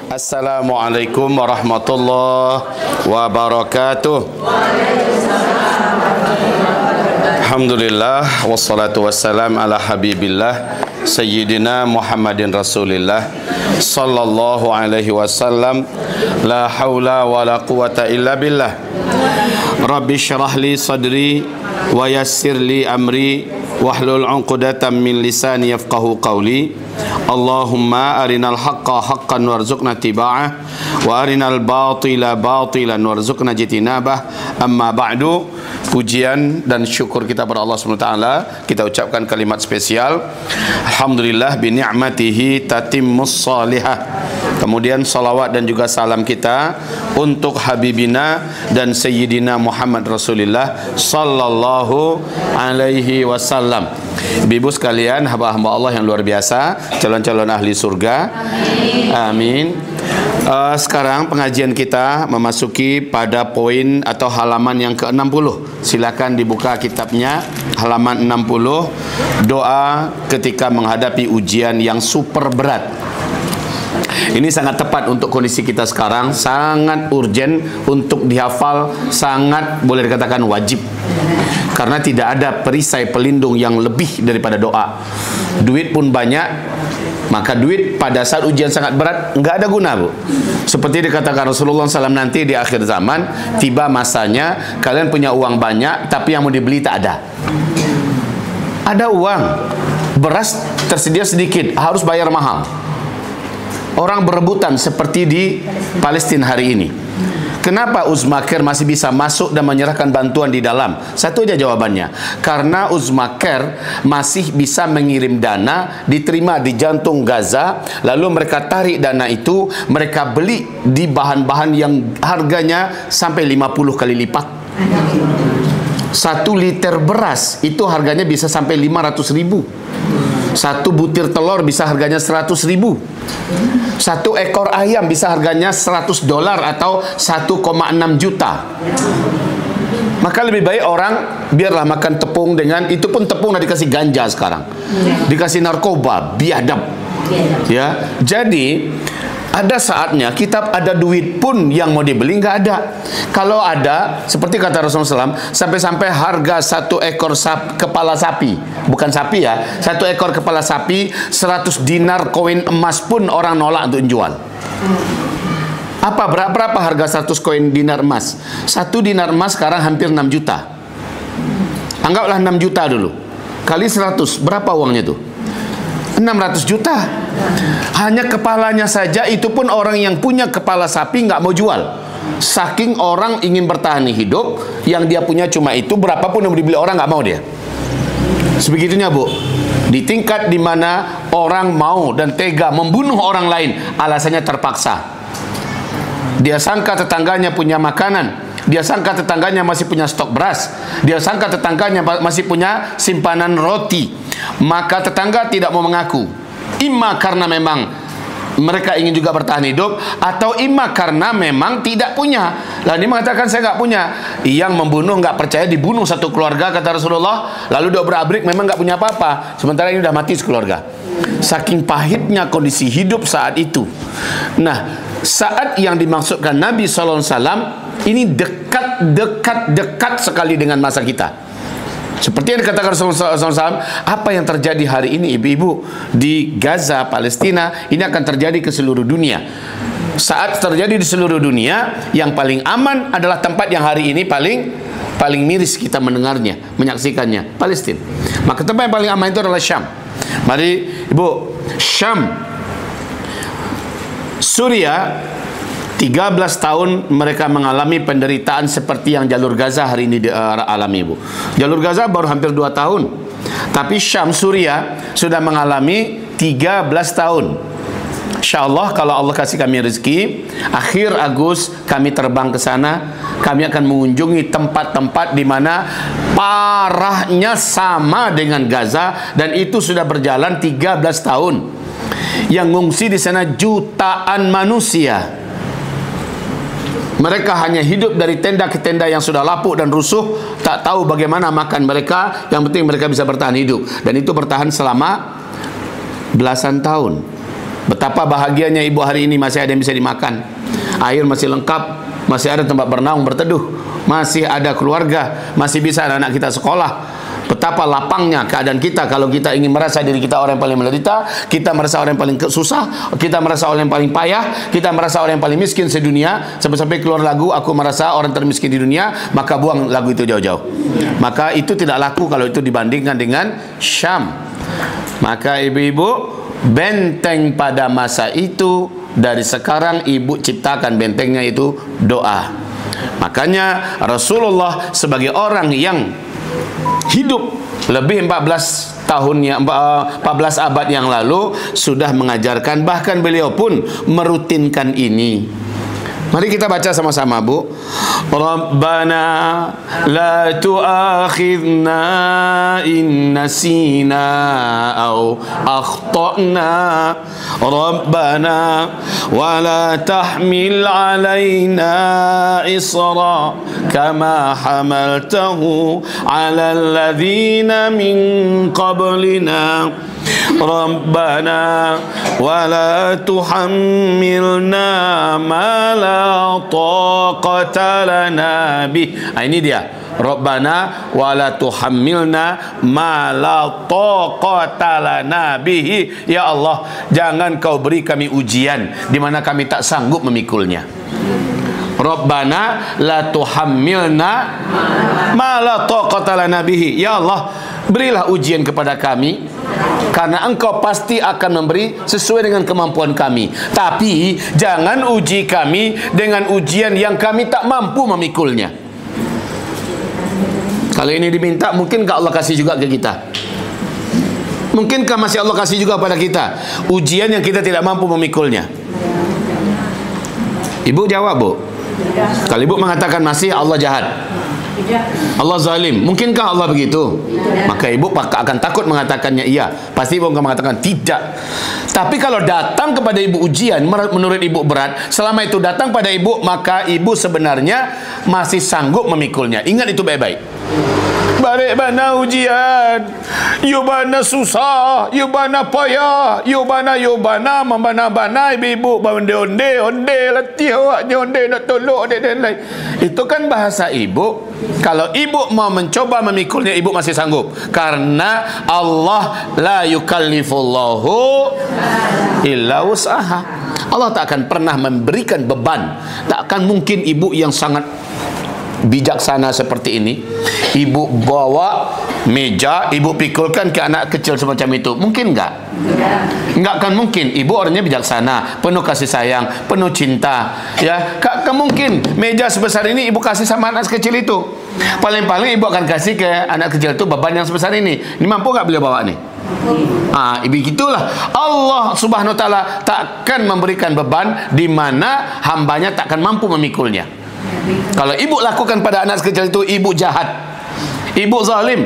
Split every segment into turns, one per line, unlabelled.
Assalamualaikum warahmatullahi wabarakatuh. Alhamdulillah wassalatu wassalam ala habibillah Sayyidina Muhammadin Rasulillah sallallahu alaihi wasallam. La haula wa la quwata illa billah. Rabbi syrah li sadri wa yassir li amri wahlul 'uqdatam min lisani yafqahu qawli. Allahumma arinal haqqa haqqan warzuqna tiba'ah wa arinal batila batilan warzuqna jitinabah. Amma ba'du. Pujian dan syukur kita kepada Allah SWT. Kita ucapkan kalimat spesial. Alhamdulillah bi ni'matihi tatimmus salihah. Kemudian salawat dan juga salam kita untuk Habibina dan Sayyidina Muhammad Rasulullah sallallahu alaihi wasallam. Ibu sekalian, hamba-hamba Allah yang luar biasa, calon-calon ahli surga. Amin. Sekarang pengajian kita memasuki pada poin atau halaman yang ke-60. Silakan dibuka kitabnya, halaman 60. Doa ketika menghadapi ujian yang super berat. Ini sangat tepat untuk kondisi kita sekarang, sangat urgen untuk dihafal, sangat boleh dikatakan wajib. Karena tidak ada perisai pelindung yang lebih daripada doa. Duit pun banyak, maka duit pada saat ujian sangat berat nggak ada guna, Bu. Seperti dikatakan Rasulullah SAW, nanti di akhir zaman tiba masanya kalian punya uang banyak tapi yang mau dibeli tak ada. Ada uang, beras tersedia sedikit, harus bayar mahal. Orang berebutan seperti di Palestina hari ini. Kenapa Uzmakir masih bisa masuk dan menyerahkan bantuan di dalam? Satu aja jawabannya. Karena Uzmakir masih bisa mengirim dana, diterima di jantung Gaza, lalu mereka tarik dana itu, mereka beli di bahan-bahan yang harganya sampai 50 kali lipat. 1 liter beras itu harganya bisa sampai 500.000. 1 butir telur bisa harganya 100.000. 1 ekor ayam bisa harganya $100 atau 1,6 juta. Maka lebih baik orang biarlah makan tepung dengan, itu pun tepung udah dikasih ganja sekarang. Dikasih narkoba, biadab. Ya, jadi ada saatnya kita ada duit pun yang mau dibeli nggak ada. Kalau ada, seperti kata Rasulullah SAW, sampai-sampai harga 1 ekor kepala sapi, bukan sapi ya, 1 ekor kepala sapi 100 dinar koin emas pun orang nolak untuk jual. Berapa harga 100 koin dinar emas? 1 dinar emas sekarang hampir 6 juta. Anggaplah 6 juta dulu, kali 100, berapa uangnya tuh? 600 juta. Hanya kepalanya saja, itu pun orang yang punya kepala sapi nggak mau jual. Saking orang ingin bertahan hidup, yang dia punya cuma itu, berapapun yang dibeli orang nggak mau dia. Sebegitunya, Bu. Di tingkat di mana orang mau dan tega membunuh orang lain, alasannya terpaksa. Dia sangka tetangganya punya makanan, dia sangka tetangganya masih punya stok beras, dia sangka tetangganya masih punya simpanan roti, maka tetangga tidak mau mengaku. Imma karena memang mereka ingin juga bertahan hidup, atau imma karena memang tidak punya. Lalu dia mengatakan saya nggak punya. Yang membunuh nggak percaya dibunuh satu keluarga, kata Rasulullah. Lalu dia berak-abrik memang nggak punya apa-apa, sementara ini sudah mati sekeluarga. Saking pahitnya kondisi hidup saat itu. Nah, saat yang dimaksudkan Nabi SAW ini dekat sekali dengan masa kita. Seperti yang dikatakan Rasulullah SAW, apa yang terjadi hari ini ibu-ibu di Gaza, Palestina, ini akan terjadi ke seluruh dunia. Saat terjadi di seluruh dunia, yang paling aman adalah tempat yang hari ini paling miris kita mendengarnya, menyaksikannya, Palestina. Maka tempat yang paling aman itu adalah Syam. Mari ibu, Syam, Suria, 13 tahun mereka mengalami penderitaan seperti yang jalur Gaza hari ini alami, Bu. Jalur Gaza baru hampir 2 tahun. Tapi Syam, Suria sudah mengalami 13 tahun. InsyaAllah kalau Allah kasih kami rezeki, akhir Agustus kami terbang ke sana. Kami akan mengunjungi tempat-tempat di mana parahnya sama dengan Gaza, dan itu sudah berjalan 13 tahun. Yang ngungsi di sana jutaan manusia. Mereka hanya hidup dari tenda ke tenda yang sudah lapuk dan rusuh, tak tahu bagaimana makan mereka, yang penting mereka bisa bertahan hidup. Dan itu bertahan selama belasan tahun. Betapa bahagianya ibu hari ini masih ada yang bisa dimakan, air masih lengkap, masih ada tempat bernaung berteduh, masih ada keluarga, masih bisa anak-anak kita sekolah. Betapa lapangnya keadaan kita kalau kita ingin merasa diri kita orang yang paling menderita, kita merasa orang yang paling susah, kita merasa orang yang paling payah, kita merasa orang yang paling miskin sedunia, sampai-sampai keluar lagu, aku merasa orang termiskin di dunia, maka buang lagu itu jauh-jauh. Maka itu tidak laku kalau itu dibandingkan dengan Syam. Maka ibu-ibu, benteng pada masa itu, dari sekarang ibu ciptakan bentengnya itu doa. Makanya Rasulullah sebagai orang yang hidup lebih 14 tahun 14 abad yang lalu sudah mengajarkan, bahkan beliau pun merutinkan ini. Mari kita baca sama-sama, Bu. Rabbana la tu'akhidna in nasina aw akhtana. Rabbana wa la tahmil alaina isra kama hamaltahu ala alladhina min qablina. Rabbana wa la tuhammilna ma la taqata lana bih. Ini dia. Rabbana wa la tuhammilna ma la taqata lana bihi. Ya Allah, jangan kau beri kami ujian di mana kami tak sanggup memikulnya. Rabbana la tuhammilna ma la taqata lana bihi. Ya Allah, berilah ujian kepada kami, karena Engkau pasti akan memberi sesuai dengan kemampuan kami. Tapi jangan uji kami dengan ujian yang kami tak mampu memikulnya. Kalau ini diminta, mungkinkah Allah kasih juga ke kita? Mungkinkah masih Allah kasih juga pada kita ujian yang kita tidak mampu memikulnya? Ibu jawab, Bu. Kalau ibu mengatakan masih, Allah jahat, Allah zalim, mungkinkah Allah begitu? Maka ibu akan takut mengatakannya iya. Pasti ibu akan mengatakan tidak. Tapi kalau datang kepada ibu ujian menurut ibu berat, selama itu datang pada ibu, maka ibu sebenarnya masih sanggup memikulnya. Ingat itu baik-baik. Balik bana ujian, yubana susah, yubana payah, yubana membana-bana ibu-ibu, onde letih awaknya, onde nak tolong dan lain. Itu kan bahasa ibu. Kalau ibu mau mencoba memikulnya, ibu masih sanggup, karena Allah la yukallifullahu illa wus'aha. Allah tak akan pernah memberikan beban. Tak akan mungkin ibu yang sangat bijaksana seperti ini, ibu bawa meja, ibu pikulkan ke anak kecil semacam itu. Mungkin enggak? Enggak akan mungkin. Ibu orangnya bijaksana, penuh kasih sayang, penuh cinta, ya. Tak mungkin meja sebesar ini ibu kasih sama anak kecil itu. Paling-paling ibu akan kasih ke anak kecil itu beban yang sebesar ini. Ini mampu enggak beliau bawa nih? Ibu gitulah. Allah Subhanahu wa taala takkan memberikan beban di mana hambanya takkan mampu memikulnya. Kalau ibu lakukan pada anak kecil itu, ibu jahat, ibu zalim,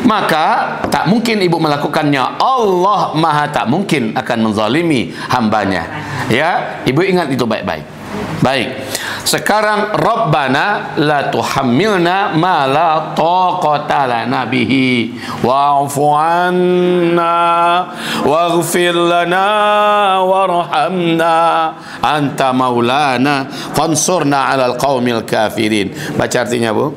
maka tak mungkin ibu melakukannya. Allah Maha tak mungkin akan menzalimi hambanya. Ya, ibu ingat itu baik-baik. Baik. Sekarang Rabbana la tuhammilna ma la taqata lana bihi wa'fu 'anna waghfir lana warhamna anta maulana fansurna 'alal qaumil kafirin. Baca artinya, Bu.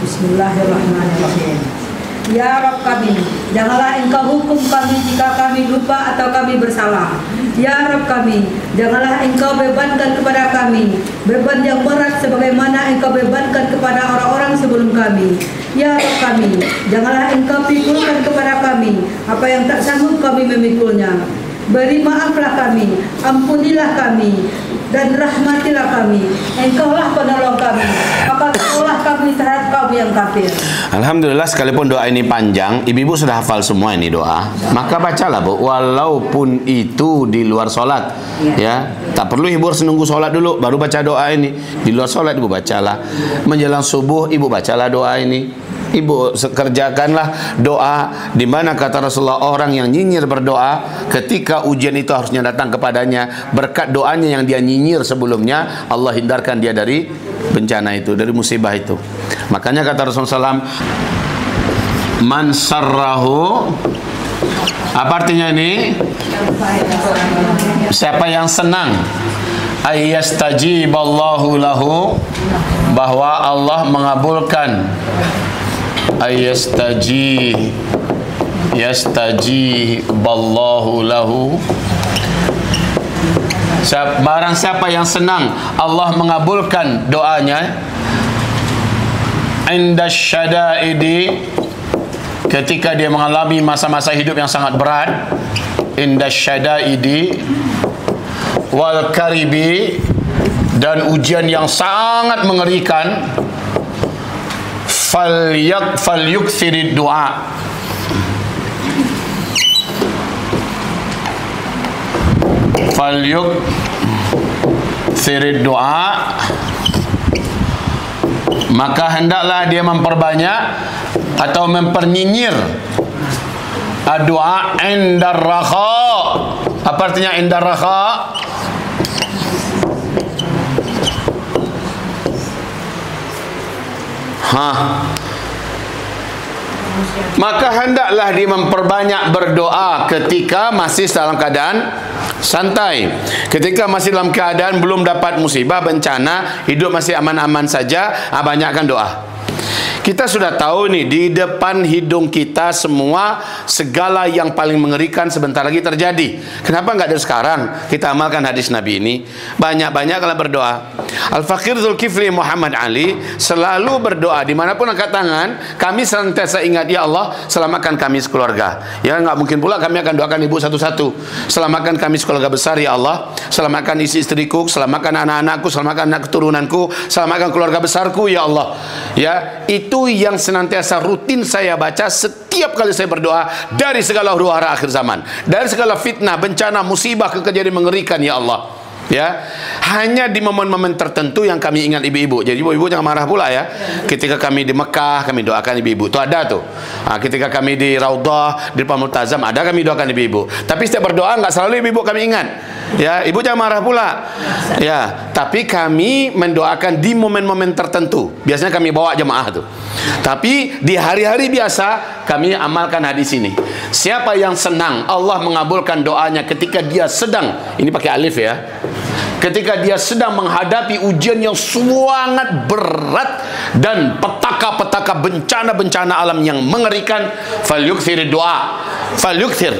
Bismillahirrahmanirrahim. Ya Rabb kami, janganlah Engkau hukum kami jika kami lupa atau kami bersalah. Ya Rabb kami, janganlah Engkau bebankan kepada kami beban yang berat sebagaimana Engkau bebankan kepada orang-orang sebelum kami. Ya Rabb kami, janganlah Engkau pikulkan kepada kami apa yang tak sanggup kami memikulnya. Beri maaflah kami, ampunilah kami, dan rahmatilah kami. Engkaulah penolong kami, maka tolonglah kami terhadap kaum yang kafir.
Alhamdulillah, sekalipun doa ini panjang, ibu-ibu sudah hafal semua ini doa. Maka bacalah, Bu, walaupun itu di luar sholat, ya. Tak perlu ibu harus nunggu sholat dulu baru baca doa ini. Di luar sholat ibu bacalah. Menjelang subuh ibu bacalah doa ini. Ibu kerjakanlah doa di mana kata Rasulullah, orang yang nyinyir berdoa ketika ujian itu harusnya datang kepadanya, berkat doanya yang dia nyinyir sebelumnya, Allah hindarkan dia dari bencana itu, dari musibah itu. Makanya kata Rasulullah SAW, man sarrahu Apa artinya ini? Siapa yang senang ayyastajiballahu lahu, bahwa Allah mengabulkan. Yastajiballahu lahu, barang siapa yang senang Allah mengabulkan doanya. Indasyadaidi, ketika dia mengalami masa-masa hidup yang sangat berat. Indasyadaidi wal karibi, dan ujian yang sangat mengerikan. Falyukthirid du'a, falyukthirid du'a, maka hendaklah dia memperbanyak atau mempernyinyir doa indar rakha. Apa artinya indar rakha? Maka hendaklah dia memperbanyak berdoa ketika masih dalam keadaan santai, ketika masih dalam keadaan belum dapat musibah, bencana, hidup masih aman-aman saja. Banyakkan doa. Kita sudah tahu nih, di depan hidung kita semua segala yang paling mengerikan sebentar lagi terjadi. Kenapa nggak dari sekarang kita amalkan hadis Nabi ini? Banyak-banyak kalau berdoa. Al-Fakir Zulkifli Muhammad Ali selalu berdoa dimanapun angkat tangan. Kami senantiasa ingat, ya Allah, selamatkan kami sekeluarga. Ya, nggak mungkin pula kami akan doakan ibu satu-satu. Selamatkan kami sekeluarga besar, ya Allah. Selamatkan istri-istriku, selamatkan anak-anakku, selamatkan anak keturunanku, selamatkan keluarga besarku, ya Allah. Ya, itu yang senantiasa rutin saya baca setiap kali saya berdoa, dari segala huru-hara akhir zaman, dari segala fitnah, bencana, musibah, kejadian mengerikan, ya Allah. Ya, hanya di momen-momen tertentu yang kami ingat ibu-ibu. Jadi ibu-ibu jangan marah pula ya. Ketika kami di Mekah, kami doakan ibu-ibu. Itu ada tuh. Ketika kami di Raudhah, di Depan Multazam, ada kami doakan ibu-ibu. Tapi setiap berdoa nggak selalu ibu-ibu kami ingat. Ya, ibu jangan marah pula. Ya, tapi kami mendoakan di momen-momen tertentu. Biasanya kami bawa jemaah tuh. Tapi di hari-hari biasa kami amalkan hadis ini. Siapa yang senang Allah mengabulkan doanya ketika dia sedang, ini pakai alif ya, ketika dia sedang menghadapi ujian yang sangat berat dan petaka-petaka bencana-bencana alam yang mengerikan, falyukthir doa, falyukthir,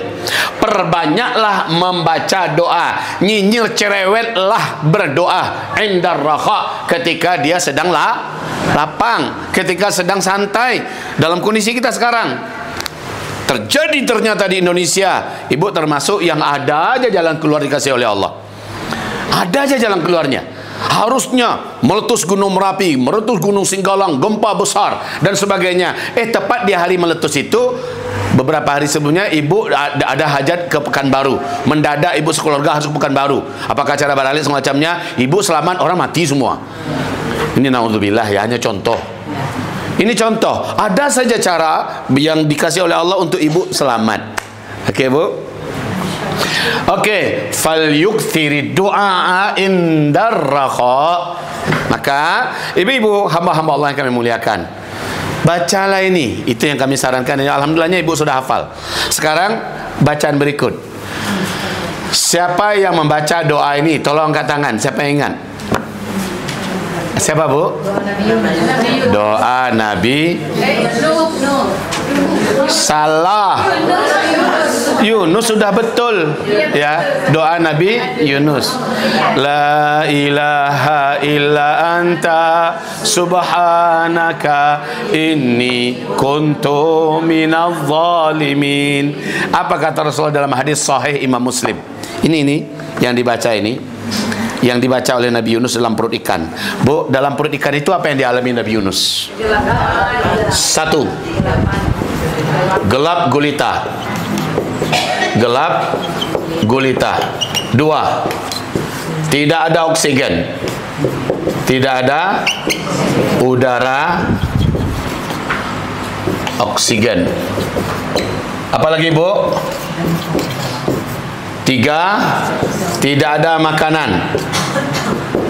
perbanyaklah membaca doa, nyinyir cerewetlah berdoa, indar rakha, ketika dia sedang lapang, ketika sedang santai. Dalam kondisi kita sekarang terjadi ternyata di Indonesia, ibu termasuk yang ada aja jalan keluar dikasih oleh Allah. Ada aja jalan keluarnya. Harusnya meletus Gunung Merapi, meletus Gunung Singgalang, gempa besar dan sebagainya. Tepat di hari meletus itu, beberapa hari sebelumnya ibu ada hajat ke Pekanbaru. Mendadak ibu sekeluarga harus ke Pekanbaru. Apakah cara balik semacamnya? Ibu selamat, orang mati semua. Ini naudzubillah ya, hanya contoh. Ini contoh. Ada saja cara yang dikasih oleh Allah untuk ibu selamat. Oke, Bu? Oke, falyukthiri du'a indar rakha. Maka ibu-ibu, hamba-hamba Allah yang kami muliakan, bacalah ini. Itu yang kami sarankan. Alhamdulillahnya ibu sudah hafal. Sekarang bacaan berikut. Siapa yang membaca doa ini? Tolong angkat tangan. Siapa yang ingat? Siapa, Bu? Doa Nabi salah. Yunus sudah betul ya, doa Nabi Yunus. La ilaha illa anta subhanaka inni kuntu minadh zalimin. Apa kata Rasulullah dalam hadis sahih Imam Muslim? Ini yang dibaca ini, yang dibaca oleh Nabi Yunus dalam perut ikan. Bu, dalam perut ikan itu apa yang dialami Nabi Yunus? Satu, gelap gulita. Gelap gulita. Dua, tidak ada oksigen, tidak ada udara oksigen. Apalagi, Bu? Tiga, tidak ada makanan,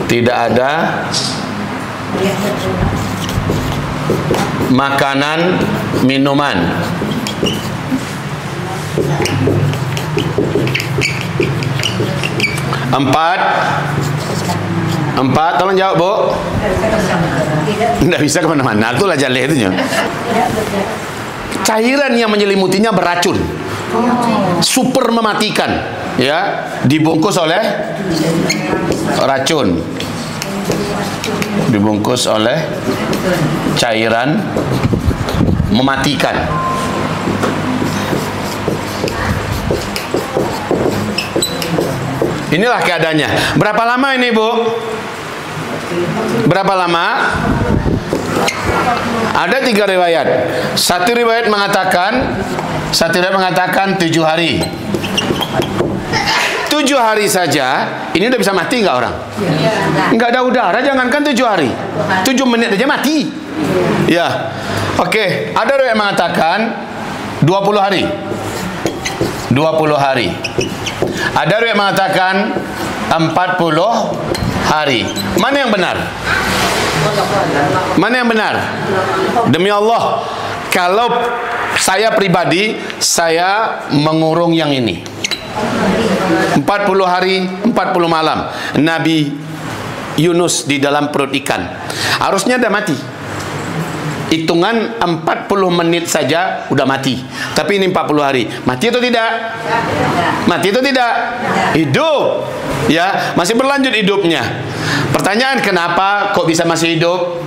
tidak ada makanan, minuman. Empat, tolong jawab Bu. Tidak bisa kemana-mana, itulah jaleh itunya. Cairan yang menyelimutinya beracun, super mematikan, ya, dibungkus oleh racun, dibungkus oleh cairan mematikan. Inilah keadaannya. Berapa lama ini Bu? Berapa lama? Ada 3 riwayat. Satu riwayat mengatakan 7 hari. 7 hari saja, ini udah bisa mati nggak orang? Nggak ada udara, jangankan 7 hari. 7 menit aja mati. Ya, oke. Ada riwayat mengatakan 20 hari. 20 hari. Ada riwayat mengatakan 40 hari. Mana yang benar? Mana yang benar? Demi Allah, kalau saya pribadi, saya mengurung yang ini. 40 hari, 40 malam. Nabi Yunus di dalam perut ikan. Harusnya dah mati. Hitungan 40 menit saja udah mati. Tapi ini 40 hari. Mati atau tidak? Mati atau tidak? Hidup. Ya, masih berlanjut hidupnya. Pertanyaan, kenapa kok bisa masih hidup?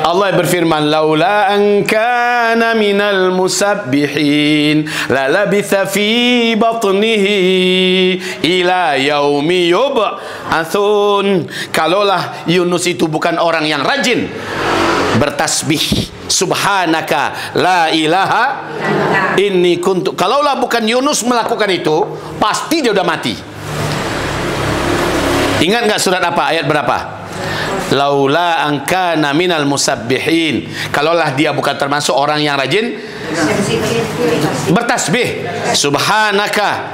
Allah berfirman, laula an kana minal musabbihin la labitha fi batnihi ila yaumi yub'atsun. Kalaulah Yunus itu bukan orang yang rajin bertasbih, subhanaka la ilaha inni kuntu, kalaulah bukan Yunus melakukan itu, pasti dia udah mati. Ingat nggak surat apa, ayat berapa? Laula angkana minal musabbihin. Kalaulah dia bukan termasuk orang yang rajin bertasbih, subhanaka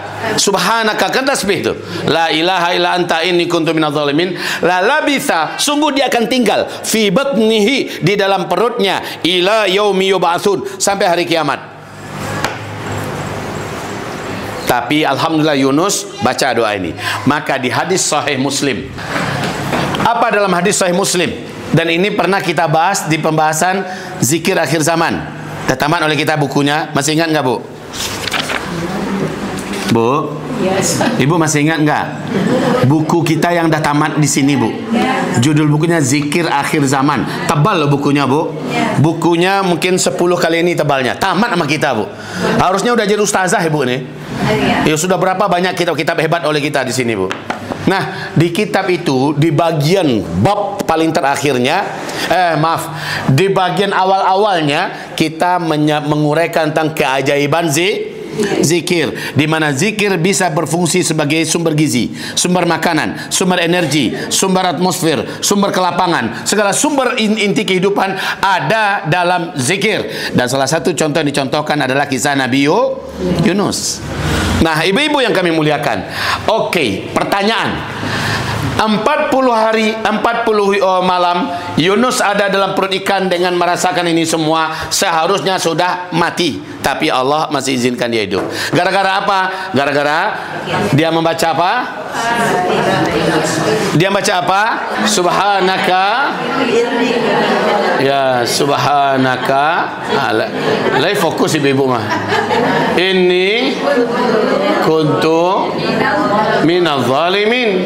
kan tasbih itu, la ilaha illa anta inni kuntu minadz zalimin, la labitha, sungguh dia akan tinggal, fi batnihi, di dalam perutnya, ila yaumi yub'atsun, sampai hari kiamat. Tapi alhamdulillah Yunus baca doa ini. Maka di hadis sahih Muslim, apa dalam hadis sahih Muslim, dan ini pernah kita bahas di pembahasan zikir akhir zaman, tertamat oleh kita bukunya. Masih ingat nggak Bu? Bu? Yes. Ibu masih ingat nggak? Buku kita yang dah tamat di sini Bu. Judul bukunya Zikir Akhir Zaman. Tebal loh bukunya Bu. Bukunya mungkin 10 kali ini tebalnya. Tamat sama kita Bu. Harusnya udah jadi ustazah Ibu nih. Ya sudah berapa banyak kitab-kitab hebat oleh kita di sini Bu. Nah, di kitab itu, di bagian bab paling terakhirnya, di bagian awal-awalnya kita menguraikan tentang keajaiban zikir, di mana zikir bisa berfungsi sebagai sumber gizi, sumber makanan, sumber energi, sumber atmosfer, sumber kelapangan, segala sumber inti kehidupan ada dalam zikir. Dan salah satu contoh yang dicontohkan adalah kisah Nabi Yunus. Nah, ibu-ibu yang kami muliakan, oke, pertanyaan, 40 hari, 40 malam Yunus ada dalam perut ikan dengan merasakan ini semua, seharusnya sudah mati, tapi Allah masih izinkan dia hidup. Gara-gara apa? Gara-gara dia membaca apa? Dia membaca apa? Subhanaka, ya subhanaka. Lagi fokus ibu-ibu mah. Ini kuntu minadz zalimin.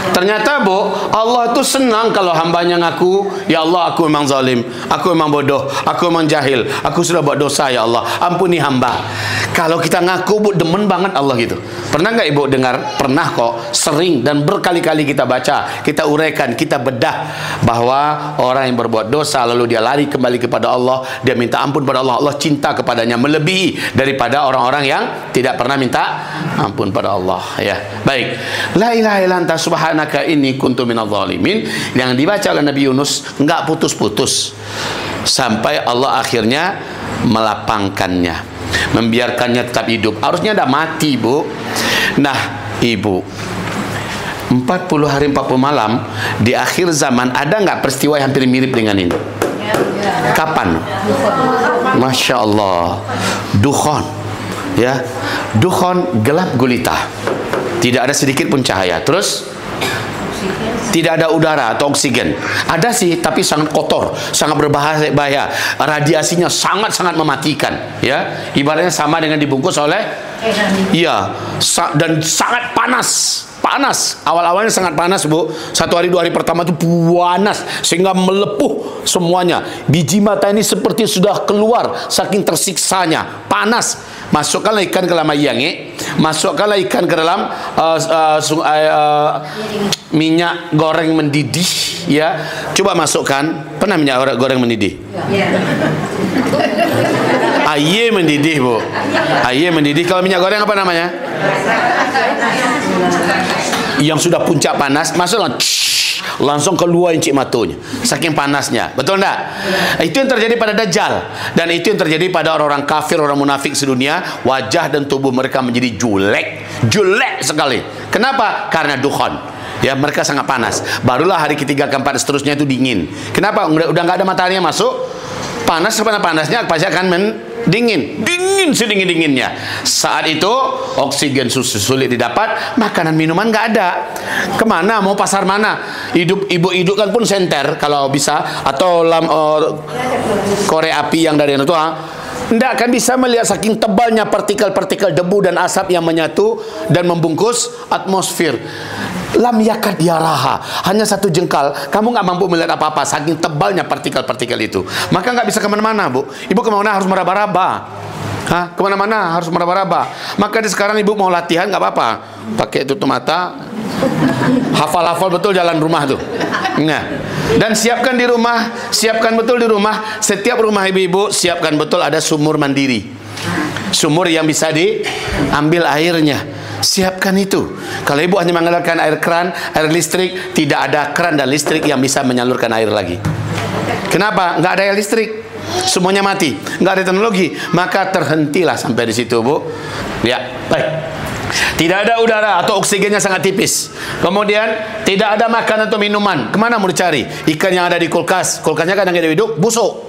Ternyata Bu, Allah itu senang kalau hambanya ngaku, ya Allah aku memang zalim, aku memang bodoh, aku memang jahil, aku sudah buat dosa ya Allah, ampuni hamba. Kalau kita ngaku Bu, demen banget Allah gitu. Pernah nggak Ibu dengar? Pernah kok, sering dan berkali-kali kita baca, kita uraikan, kita bedah bahwa orang yang berbuat dosa lalu dia lari kembali kepada Allah, dia minta ampun pada Allah, Allah cinta kepadanya melebihi daripada orang-orang yang tidak pernah minta ampun pada Allah. Ya, baik. La ilaha illa anta subhanaka inni kuntu minadz zalimin, yang dibaca oleh Nabi Yunus nggak putus-putus sampai Allah akhirnya melapangkannya, membiarkannya tetap hidup. Harusnya dah mati Bu. Nah Ibu, 40 hari 40 malam di akhir zaman, ada nggak peristiwa yang hampir mirip dengan ini? Kapan? Masya Allah. Dukhon, ya, dukhon gelap gulita, tidak ada sedikit pun cahaya. Terus tidak ada udara atau oksigen. Ada sih, tapi sangat kotor, sangat berbahaya. Radiasinya sangat-sangat mematikan. Ya, ibaratnya sama dengan dibungkus oleh, iya, dan sangat panas. Panas, awal-awalnya sangat panas, Bu. 1 hari 2 hari pertama itu panas sehingga melepuh semuanya. Biji mata ini seperti sudah keluar saking tersiksanya. Panas. Masukkanlah ikan ke dalam yangi, masukkanlah ikan ke dalam minyak goreng mendidih, ya. Coba masukkan. Pernah minyak goreng mendidih? Aye mendidih, Bu. Aye mendidih. Kalau minyak goreng apa namanya? Yang sudah puncak panas, masuklah, langsung keluar incik matunya, saking panasnya. Betul enggak? Itu yang terjadi pada Dajjal, dan itu yang terjadi pada orang-orang kafir, orang munafik sedunia. Wajah dan tubuh mereka menjadi jelek sekali. Kenapa? Karena dukhon. Ya, mereka sangat panas. Barulah hari ketiga, keempat, seterusnya itu dingin. Kenapa? Udah nggak ada mataharinya masuk. Panas panasnya pasti akan dingin sedingin-dinginnya. Saat itu oksigen sulit didapat, makanan minuman nggak ada. Kemana? Mau pasar mana? Ibu hidupkan pun senter kalau bisa, atau korek api yang dari itu, tidak akan bisa melihat saking tebalnya partikel-partikel debu dan asap yang menyatu dan membungkus atmosfer. Lam yakad yaraha, hanya 1 jengkal, kamu nggak mampu melihat apa-apa saking tebalnya partikel-partikel itu. Maka nggak bisa kemana-mana, Bu. Ibu kemana harus meraba-raba. Kemana-mana harus meraba-raba. Maka sekarang ibu mau latihan nggak apa-apa, pakai tutup mata, hafal-hafal betul jalan rumah tuh. Nah, dan siapkan di rumah, siapkan betul di rumah. Setiap rumah ibu-ibu siapkan betul ada sumur mandiri, sumur yang bisa diambil airnya. Siapkan itu. Kalau ibu hanya mengandalkan air keran, air listrik, tidak ada keran dan listrik yang bisa menyalurkan air lagi. Kenapa? Nggak ada air listrik, semuanya mati, nggak ada teknologi. Maka terhentilah sampai di situ, Bu. Ya, baik. Tidak ada udara atau oksigennya sangat tipis. Kemudian tidak ada makanan atau minuman. Kemana mau dicari? Ikan yang ada di kulkas, kulkasnya kadang ada hidup, busuk,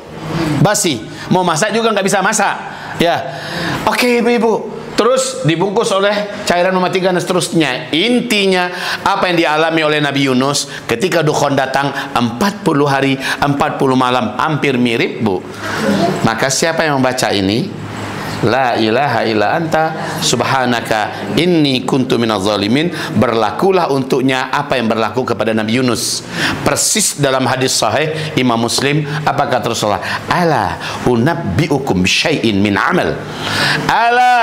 basi. Mau masak juga nggak bisa masak. Ya, oke, ibu-ibu. Terus dibungkus oleh cairan mematikan dan seterusnya. Intinya apa yang dialami oleh Nabi Yunus ketika dukhon datang 40 hari 40 malam, hampir mirip, Bu. Maka siapa yang membaca ini, la ilaha illa anta subhanaka inni kuntu minaz zalimin, berlakulah untuknya apa yang berlaku kepada Nabi Yunus. Persis dalam hadis sahih Imam Muslim, apa kata Rasulullah? Ala unabbiukum bisyai'in min amal. Ala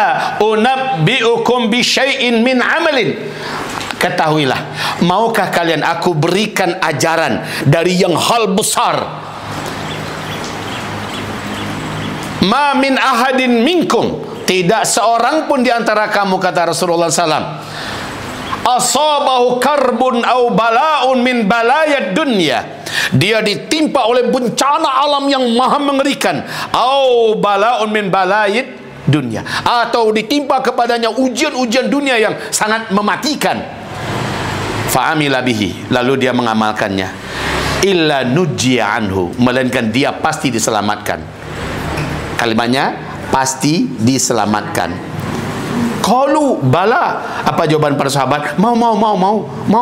unabbiukum bisyai'in min amalin. Ketahuilah, maukah kalian aku berikan ajaran dari yang hal besar? Ma min ahadin minkum, tidak seorang pun di antara kamu, kata Rasulullah SAW, asabahu karbun au bala'un min balayad dunya, dia ditimpa oleh bencana alam yang maha mengerikan, au bala'un min balayid dunya, atau ditimpa kepadanya ujian-ujian dunia yang sangat mematikan, fa'amila bihi, lalu dia mengamalkannya, illa nujiya anhu, melainkan dia pasti diselamatkan. Kalimatnya pasti diselamatkan. Qalu bala, apa jawaban para sahabat? Mau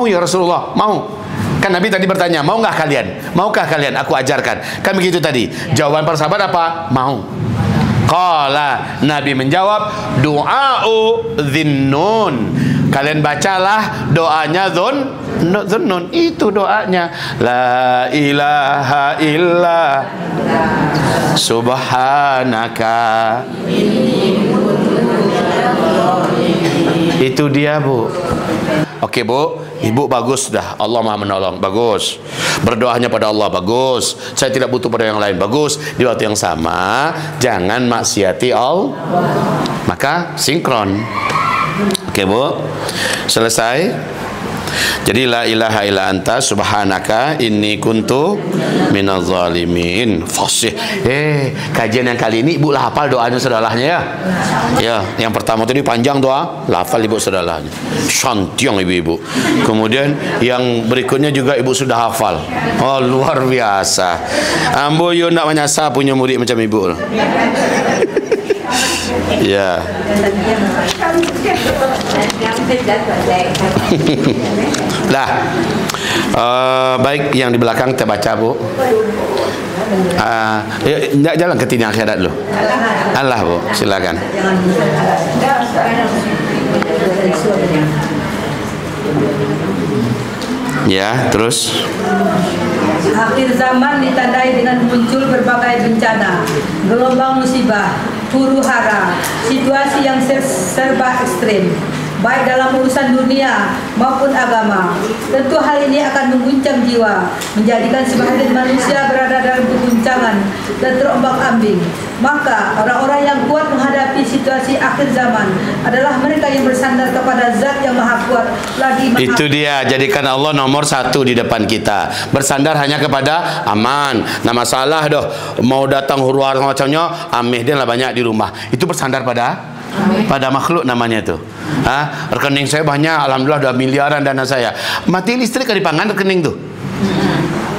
ya Rasulullah, mau. Kan Nabi tadi bertanya, mau nggak kalian? Maukah kalian aku ajarkan? Kan begitu tadi. Jawaban para sahabat apa? Mau. Qala, Nabi menjawab, du'a'u dhinnun. Kalian bacalah doanya Dhunnun, itu doanya. La ilaha illa subhanaka. Itu dia, Bu. Oke, Bu. Ibu bagus dah. Allah Maha menolong. Bagus. Berdoanya pada Allah. Bagus. Saya tidak butuh pada yang lain. Bagus. Di waktu yang sama, jangan maksiati Allah. Maka sinkron. Oke, Bu. Selesai. Jadi la ilaha illa anta subhanaka inni kuntu minaz zalimin. Fasih. Kajian yang kali ini ibu lah hafal doanya sedalahnya ya. Ya, yang pertama tadi panjang doa, hafal ibu sedalahnya. Santiang ibu-ibu. Kemudian yang berikutnya juga ibu sudah hafal. Oh, luar biasa. Ambo yo nak menyasar punya murid macam ibu. Ya. Lah. Baik, yang di belakang kita baca, Bu. Jalan ke tiang akhirat dulu. Allah, Bu, silakan. Ya, terus.
Akhir zaman ditandai dengan muncul berbagai bencana, gelombang musibah, huru hara, situasi yang serba ekstrim, baik dalam urusan dunia maupun agama. Tentu hal ini akan mengguncang jiwa, menjadikan sebagian manusia berada dalam keguncangan dan terombang-ambing. Maka orang-orang yang kuat menghadapi situasi akhir zaman adalah mereka yang bersandar kepada Zat yang Maha Kuat lagi Maha.
Itu dia, jadikan Allah nomor satu di depan kita. Bersandar hanya kepada aman. Nah, masalah doh mau datang huru-hara macamnya, ameh dia lah banyak di rumah. Itu bersandar pada makhluk namanya itu. Rekening saya banyak, alhamdulillah udah miliaran dana saya. Mati listrik kan dipangan rekening tuh.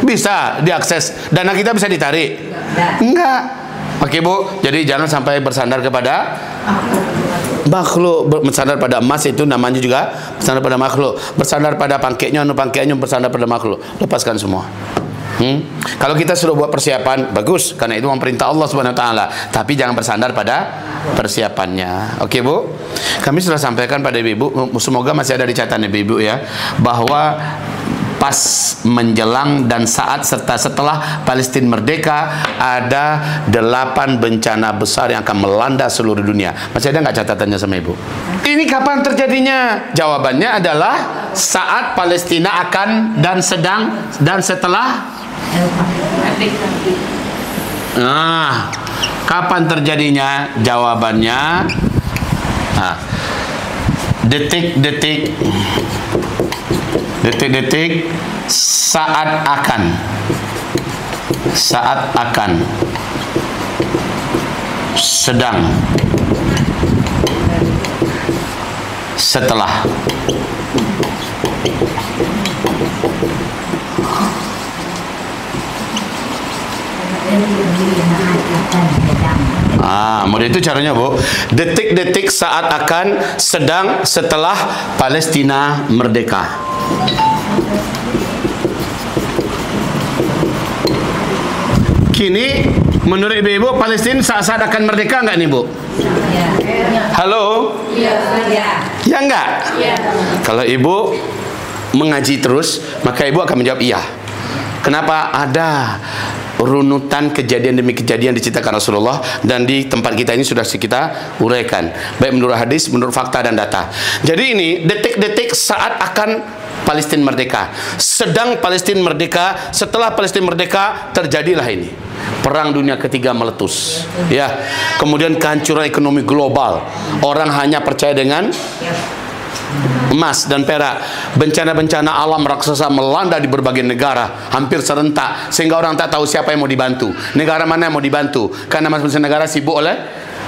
Bisa diakses, dana kita bisa ditarik. Enggak. Oke, Bu, jadi jangan sampai bersandar kepada makhluk. Bersandar pada emas itu namanya juga bersandar pada makhluk. Bersandar pada pangkeknya, bersandar pada makhluk. Lepaskan semua. Kalau kita sudah buat persiapan, bagus, karena itu perintah Allah Subhanahu wa taala. Tapi jangan bersandar pada persiapannya. Oke, Bu. Kami sudah sampaikan pada Ibu, semoga masih ada di catatan Ibu ya, bahwa pas menjelang dan saat serta setelah Palestina merdeka ada 8 bencana besar yang akan melanda seluruh dunia. Masih ada nggak catatannya sama Ibu? Ini kapan terjadinya? Jawabannya adalah saat Palestina akan dan sedang dan setelah. Nah, kapan terjadinya? Jawabannya detik-detik saat akan sedang setelah. Model itu caranya, Bu. Detik-detik saat akan sedang setelah Palestina merdeka. Kini menurut Ibu, Palestina saat akan merdeka enggak nih, Bu? Halo? Ya enggak? Kalau Ibu mengaji terus, maka Ibu akan menjawab iya. Kenapa? Ada runutan kejadian demi kejadian diceritakan Rasulullah, dan di tempat kita ini sudah kita uraikan, baik menurut hadis, menurut fakta dan data. Jadi ini detik-detik saat akan Palestina merdeka, sedang Palestina merdeka, setelah Palestina merdeka terjadilah ini Perang Dunia Ketiga meletus, ya. Kemudian kehancuran ekonomi global, orang hanya percaya dengan emas dan perak. Bencana-bencana alam raksasa melanda di berbagai negara hampir serentak, sehingga orang tak tahu siapa yang mau dibantu, negara mana yang mau dibantu, karena masing-masing negara sibuk oleh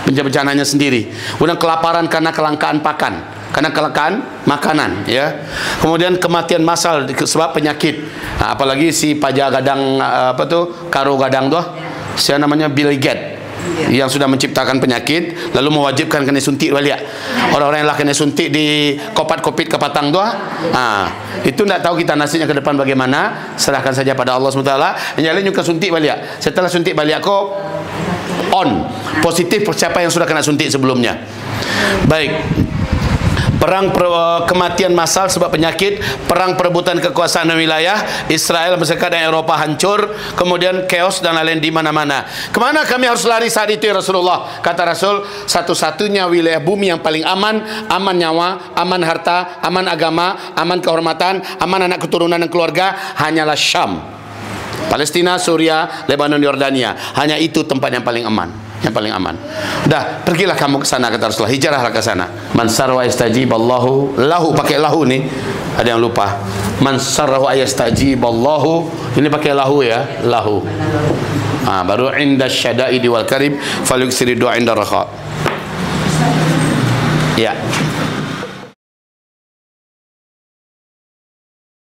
bencana-bencananya sendiri. Kemudian kelaparan karena kelangkaan pakan, karena kelangkaan makanan, ya. Kemudian kematian massal sebab penyakit. Nah, apalagi si pajak gadang karo gadang tuh, siapa namanya, Bill Gates, yang sudah menciptakan penyakit lalu mewajibkan kena suntik balik. Orang-orang yang lah kena suntik di kopit ke patang tuh, itu tidak tahu kita nasibnya ke depan bagaimana. Serahkan saja pada Allah SWT. Yang lain juga suntik balik. Setelah suntik balik kok on positif siapa yang sudah kena suntik sebelumnya. Baik. Perang kematian massal sebab penyakit, perang perebutan kekuasaan dan wilayah, Israel bersekat dan Eropa hancur, kemudian chaos dan lain-lain di mana-mana. Kemana kami harus lari saat itu, ya Rasulullah? Kata Rasul, satu-satunya wilayah bumi yang paling aman, aman nyawa, aman harta, aman agama, aman kehormatan, aman anak keturunan dan keluarga, hanyalah Syam. Palestina, Suria, Lebanon, Yordania. Hanya itu tempat yang paling aman. yang paling aman. Dah, pergilah kamu ke sana, kata Rasulullah, hijrahlah ke sana. Man sarwa yastajiballahu lahu, pakai lahu nih. Ada yang lupa. Man sarwa yastajiballahu, ini pakai lahu ya, lahu. Baru inda syada'idi wal karib falyuksiri du'a inda raha. Ya.